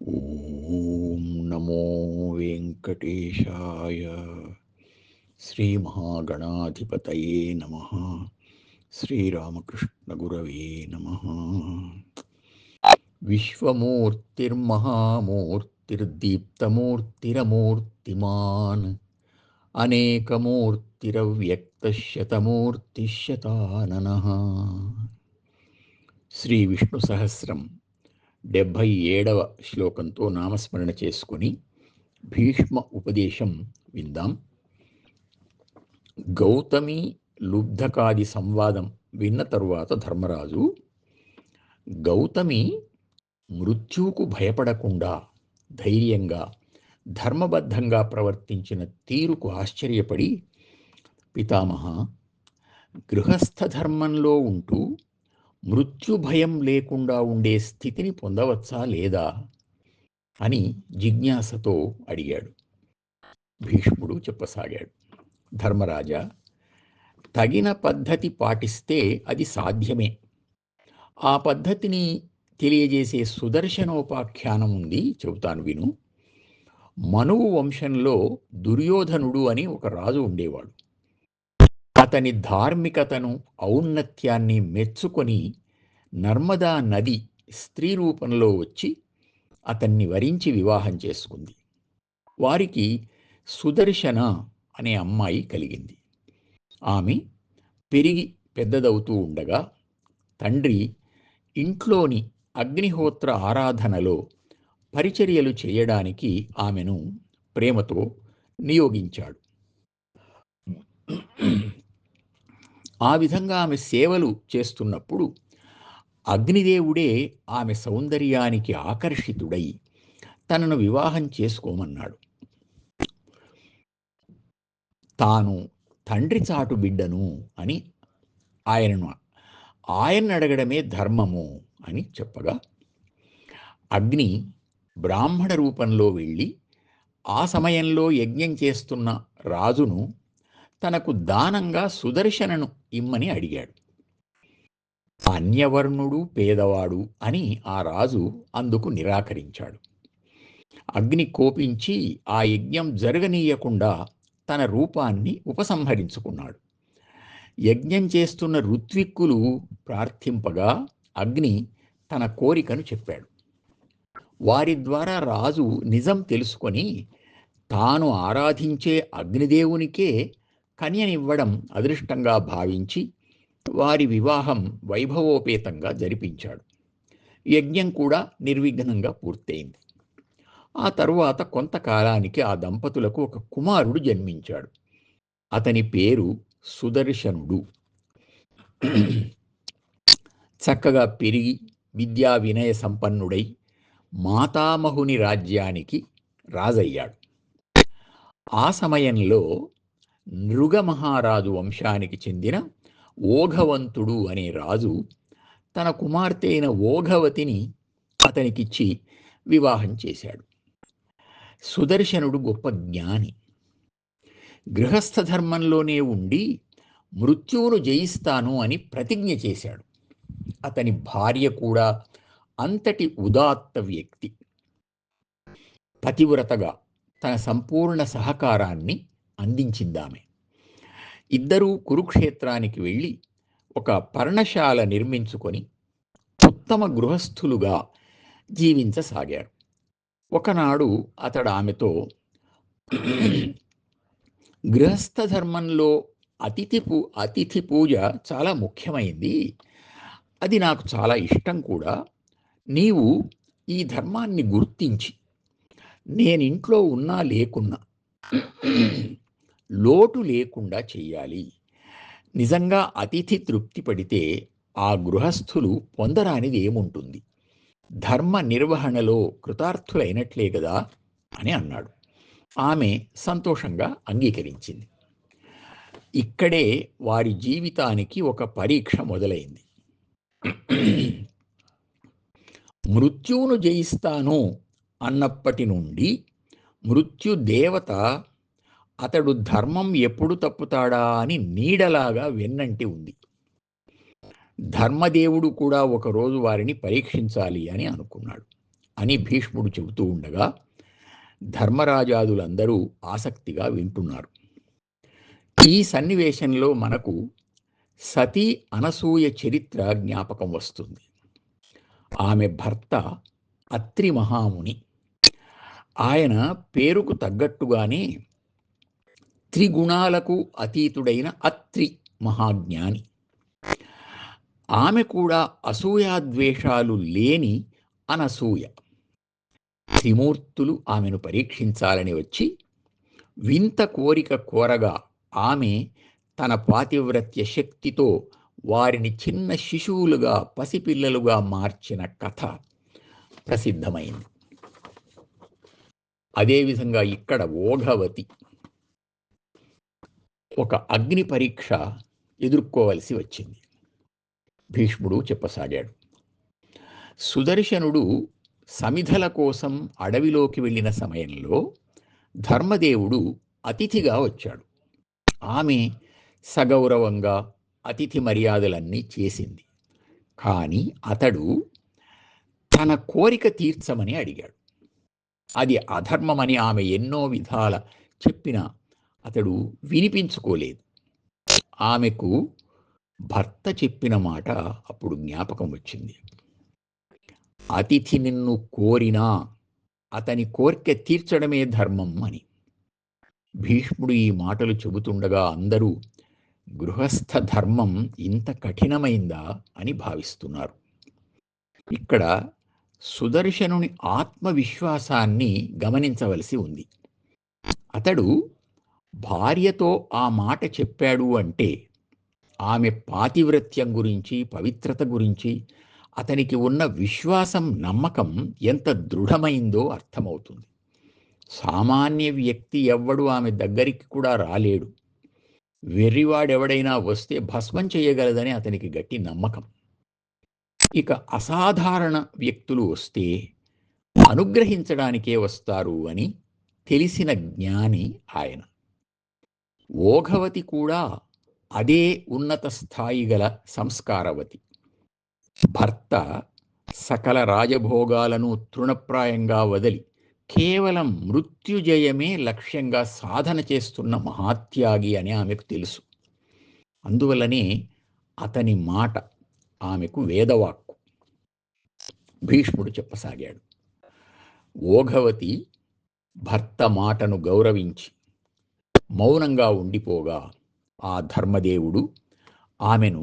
ఓం నమో వెంకటేశాయ. శ్రీమహాగణాధిపతయే నమః. శ్రీరామకృష్ణగురవే నమః. విశ్వమూర్తిర్మహామూర్తిర్దీప్తమూర్తిరమూర్తిమాన్ అనేకమూర్తిరవ్యక్తశతమూర్తిశతాననః. శ్రీ విష్ణు సహస్రం 77వ శ్లోకంతో నామస్మరణ చేసుకుని భీష్మ ఉపదేశం విందాం. గౌతమి లుబ్ధకాది సంవాదం విన్న తరువాత ధర్మరాజు, గౌతమి మృత్యువుకు భయపడకుండా ధైర్యంగా ధర్మబద్ధంగా ప్రవర్తించిన తీరుకు ఆశ్చర్యపడి, పితామహ, గృహస్థ ధర్మంలో ఉంటూ మృత్యు భయం లేకుండా ఉండే స్థితిని పొందవచ్చా లేదా అని జిజ్ఞాసతో అడిగాడు. భీష్ముడు చెప్పసాగాడు, ధర్మరాజా, తగిన పద్ధతి పాటిస్తే అది సాధ్యమే. ఆ పద్ధతిని తెలియజేసే సుదర్శనోపాఖ్యానం ఉంది, చెబుతాను విను. మనువు వంశంలో దుర్యోధనుడు అని ఒక రాజు ఉండేవాడు. అతని ధార్మికతను, ఔన్నత్యాన్ని మెచ్చుకొని నర్మదా నది స్త్రీ రూపంలో వచ్చి అతన్ని వరించి వివాహం చేసుకుంది. వారికి సుదర్శన అనే అమ్మాయి కలిగింది. ఆమె పెరిగి పెద్దదవుతూ ఉండగా తండ్రి ఇంట్లోని అగ్నిహోత్ర ఆరాధనలో పరిచర్యలు చేయడానికి ఆమెను ప్రేమతో నియోగించాడు. ఆ విధంగా ఆమె సేవలు చేస్తున్నప్పుడు అగ్నిదేవుడే ఆమె సౌందర్యానికి ఆకర్షితుడై తనను వివాహం చేసుకోమన్నాడు. తాను తండ్రి చాటు బిడ్డను అని ఆయన్ను అడగడమే ధర్మము అని చెప్పగా, అగ్ని బ్రాహ్మణ రూపంలో వెళ్ళి ఆ సమయంలో యజ్ఞం చేస్తున్న రాజును తనకు దానంగా సుదర్శనను ఇమ్మని అడిగాడు. అన్యవర్ణుడు, పేదవాడు అని ఆ రాజు అందుకు నిరాకరించాడు. అగ్ని కోపించి ఆ యజ్ఞం జరగనీయకుండా తన రూపాన్ని ఉపసంహరించుకున్నాడు. యజ్ఞం చేస్తున్న ఋత్విక్కులు ప్రార్థింపగా అగ్ని తన కోరికను చెప్పాడు. వారి ద్వారా రాజు నిజం తెలుసుకొని తాను ఆరాధించే అగ్నిదేవునికే కన్యనివ్వడం అదృష్టంగా భావించి వారి వివాహం వైభవోపేతంగా జరిపించాడు. యజ్ఞం కూడా నిర్విఘ్నంగా పూర్తయింది. ఆ తరువాత కొంతకాలానికి ఆ దంపతులకు ఒక కుమారుడు జన్మించాడు. అతని పేరు సుదర్శనుడు. చక్కగా పెరిగి విద్యా వినయ సంపన్నుడై మాతామహుని రాజ్యానికి రాజయ్యాడు. ఆ సమయంలో నృగమహారాజు వంశానికి చెందిన ఓఘవంతుడు అనే రాజు తన కుమార్తె అయిన ఓఘవతిని అతనికిచ్చి వివాహం చేశాడు. సుదర్శనుడు గొప్ప జ్ఞాని. గృహస్థ ధర్మంలోనే ఉండి మృత్యువును జయిస్తాను అని ప్రతిజ్ఞ చేశాడు. అతని భార్య కూడా అంతటి ఉదాత్త వ్యక్తి. పతివ్రతగా తన సంపూర్ణ సహకారాన్ని అందించిందామె. ఇద్దరూ కురుక్షేత్రానికి వెళ్ళి ఒక పర్ణశాల నిర్మించుకొని ఉత్తమ గృహస్థులుగా జీవించసాగారు. ఒకనాడు అతడు ఆమెతో, గృహస్థ ధర్మంలో అతిథి పూజ చాలా ముఖ్యమైంది. అది నాకు చాలా ఇష్టం కూడా. నీవు ఈ ధర్మాన్ని గుర్తించి నేనింట్లో ఉన్నా లేకున్నా లోటు లేకుండా చెయ్యాలి. నిజంగా అతిథి తృప్తి పడితే ఆ గృహస్థులు పొందరానిది ఏముంటుంది? ధర్మ నిర్వహణలో కృతార్థులైనట్లే కదా అని అన్నాడు. ఆమె సంతోషంగా అంగీకరించింది. ఇక్కడే వారి జీవితానికి ఒక పరీక్ష మొదలైంది. మృత్యువును జయిస్తాను అన్నప్పటి నుండి మృత్యుదేవత అతడు ధర్మం ఎప్పుడు తప్పుతాడా అని నీడలాగా వెన్నంటి ఉంది. ధర్మదేవుడు కూడా ఒకరోజు వారిని పరీక్షించాలి అని అనుకున్నాడు. అని భీష్ముడు చెబుతూ ఉండగా ధర్మరాజాదులందరూ ఆసక్తిగా వింటున్నారు. ఈ సన్నివేశంలో మనకు సతీ అనసూయ చరిత్ర జ్ఞాపకం వస్తుంది. ఆమె భర్త అత్రి మహాముని. ఆయన పేరుకు తగ్గట్టుగానే త్రిగుణాలకు అతీతుడైన అత్రి మహాజ్ఞాని. ఆమె కూడా అసూయాద్వేషాలు లేని అనసూయ. త్రిమూర్తులు ఆమెను పరీక్షించాలని వచ్చి వింత కోరిక కోరగా ఆమె తన పాతివ్రత్య శక్తితో వారిని చిన్న శిశువులుగా, పసిపిల్లలుగా మార్చిన కథ ప్రసిద్ధమైంది. అదేవిధంగా ఇక్కడ ఓఘవతి ఒక అగ్ని పరీక్ష ఎదుర్కోవలసి వచ్చింది. భీష్ముడు చెప్పసాగాడు. సుదర్శనుడు సమిధల కోసం అడవిలోకి వెళ్ళిన సమయంలో ధర్మదేవుడు అతిథిగా వచ్చాడు. ఆమె సగౌరవంగా అతిథి మర్యాదలన్నీ చేసింది. కానీ అతడు తన కోరిక తీర్చమని అడిగాడు. అది అధర్మమని ఆమె ఎన్నో విధాల చెప్పినా అతడు వినిపించుకోలేదు. ఆమెకు భర్త చెప్పిన మాట అప్పుడు జ్ఞాపకం వచ్చింది. అతిథి నిన్ను కోరినా అతని కోరిక తీర్చడమే ధర్మం అని. భీష్ముడు ఈ మాటలు చెబుతుండగా అందరూ గృహస్థ ధర్మం ఇంత కఠినమైందా అని భావిస్తున్నారు. ఇక్కడ సుదర్శనుని ఆత్మవిశ్వాసాన్ని గమనించవలసి ఉంది. అతడు భార్యతో ఆ మాట చెప్పాడు అంటే ఆమె పాతివ్రత్యం గురించి, పవిత్రత గురించి అతనికి ఉన్న విశ్వాసం, నమ్మకం ఎంత దృఢమైందో అర్థమవుతుంది. సామాన్య వ్యక్తి ఎవ్వడు ఆమె దగ్గరికి కూడా రాలేడు. వెర్రివాడెవడైనా వస్తే భస్మం చేయగలదని అతనికి గట్టి నమ్మకం. ఇక అసాధారణ వ్యక్తులు వస్తే అనుగ్రహించడానికే వస్తారు అని తెలిసిన జ్ఞాని ఆయన. ఓఘవతి కూడా అదే ఉన్నత స్థాయి గల సంస్కారవతి. భర్త సకల రాజభోగాలను తృణప్రాయంగా వదిలి కేవలం మృత్యుజయమే లక్ష్యంగా సాధన చేస్తున్న మహాత్యాగి అని ఆమెకు తెలుసు. అందువల్లనే అతని మాట ఆమెకు వేదవాక్కు. భీష్ముడు చెప్పసాగాడు. ఓఘవతి భర్త మాటను గౌరవించి మౌనంగా ఉండిపోగా ఆ ధర్మదేవుడు ఆమెను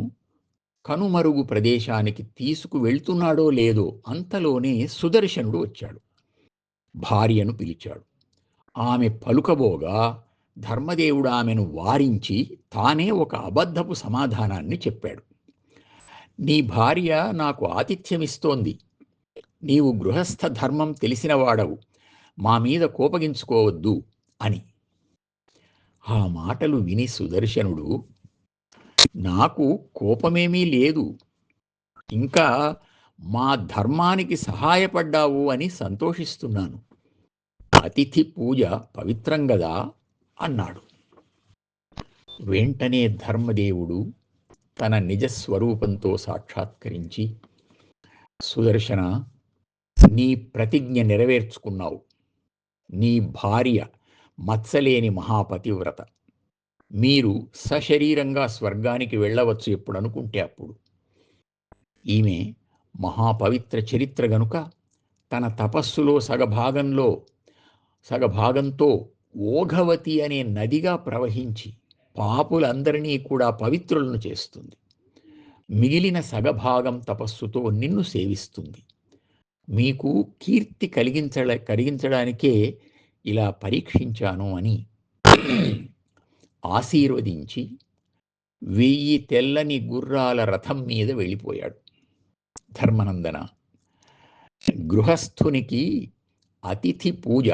కనుమరుగు ప్రదేశానికి తీసుకువెళ్తున్నాడో లేదో అంతలోనే సుదర్శనుడు వచ్చాడు. భార్యను పిలిచాడు. ఆమె పలుకబోగా ధర్మదేవుడు ఆమెను వారించి తానే ఒక అబద్ధపు సమాధానాన్ని చెప్పాడు. నీ భార్య నాకు ఆతిథ్యమిస్తోంది. నీవు గృహస్థ ధర్మం తెలిసినవాడవు, మా మీద కోపగించుకోవద్దు అని. ఆ మాటలు విని సుదర్శనుడు, నాకు కోపమేమీ లేదు, ఇంకా మా ధర్మానికి సహాయపడ్డావు అని సంతోషిస్తున్నాను. అతిథి పూజ పవిత్రం గదా అన్నాడు. వెంటనే ధర్మదేవుడు తన నిజస్వరూపంతో సాక్షాత్కరించి, సుదర్శన, నీ ప్రతిజ్ఞ నెరవేర్చుకున్నావు. నీ భార్య మత్సలేని మహాపతివ్రత. మీరు సశరీరంగా స్వర్గానికి వెళ్ళవచ్చు ఎప్పుడు అనుకుంటే అప్పుడు. ఈమె మహాపవిత్ర చరిత్ర గనుక తన తపస్సులో సగభాగంతో ఓఘవతి అనే నదిగా ప్రవహించి పాపులందరినీ కూడా పవిత్రులను చేస్తుంది. మిగిలిన సగభాగం తపస్సుతో నిన్ను సేవిస్తుంది. మీకు కీర్తి కలిగించడానికే ఇలా పరీక్షించాను అని ఆశీర్వదించి 1000 తెల్లని గుర్రాల రథం మీద వెళ్ళిపోయాడు. ధర్మనందన, గృహస్థునికి అతిథి పూజ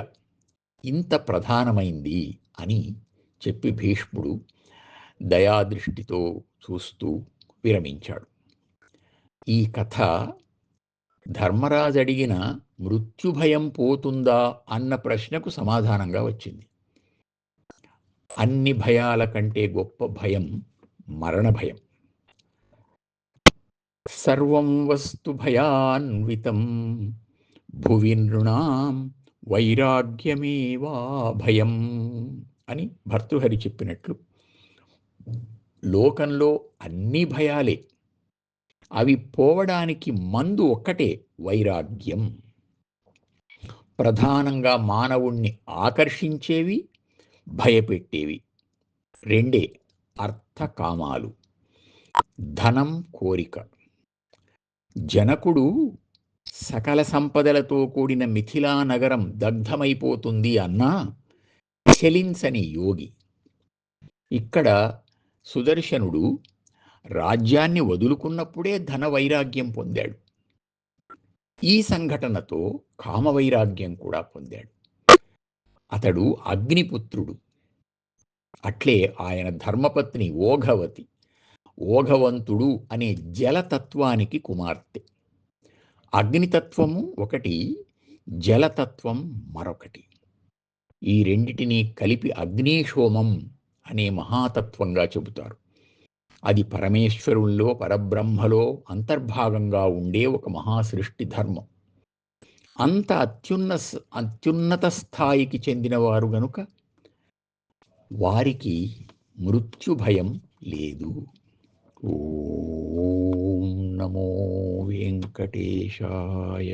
ఇంత ప్రధానమైంది అని చెప్పి భీష్ముడు దయాదృష్టితో చూస్తూ విరమించాడు. ఈ కథ ధర్మరాజు అడిగిన మృత్యుభయం పోతుందా అన్న ప్రశ్నకు సమాధానంగా వచ్చింది. అన్ని భయాల కంటే గొప్ప భయం మరణ భయం. సర్వం వస్తు భయాన్వితం భువి నృణాం వైరాగ్యమేవా భయం అని భర్తృహరి చెప్పినట్లు లోకంలో అన్ని భయాలే. అవి పోవడానికి మందు ఒక్కటే, వైరాగ్యం. ప్రధానంగా మానవుణ్ణి ఆకర్షించేవి, భయపెట్టేవి రెండే, అర్థకామాలు. ధనం, కోరిక. జనకుడు సకల సంపదలతో కూడిన మిథిలా నగరం దగ్ధమైపోతుంది అన్నా చలించని యోగి. ఇక్కడ సుదర్శనుడు రాజ్యాన్ని వదులుకున్నప్పుడే ధన వైరాగ్యం పొందాడు. ఈ సంఘటనతో కామవైరాగ్యం కూడా పొందాడు. అతడు అగ్నిపుత్రుడు. అట్లే ఆయన ధర్మపత్ని ఓఘవతి, ఓఘవంతుడు అనే జలతత్వానికి కుమార్తె. అగ్నితత్వము ఒకటి, జలతత్వం మరొకటి. ఈ రెండిటినీ కలిపి అగ్నిశోమం అనే మహాతత్వంగా చెబుతారు. అది పరమేశ్వరుల్లో, పరబ్రహ్మలో అంతర్భాగంగా ఉండే ఒక మహాసృష్టి ధర్మం. అంత అత్యున్నత స్థాయికి చెందినవారు గనుక వారికి మృత్యుభయం లేదు. ఓం నమో వెంకటేశాయ.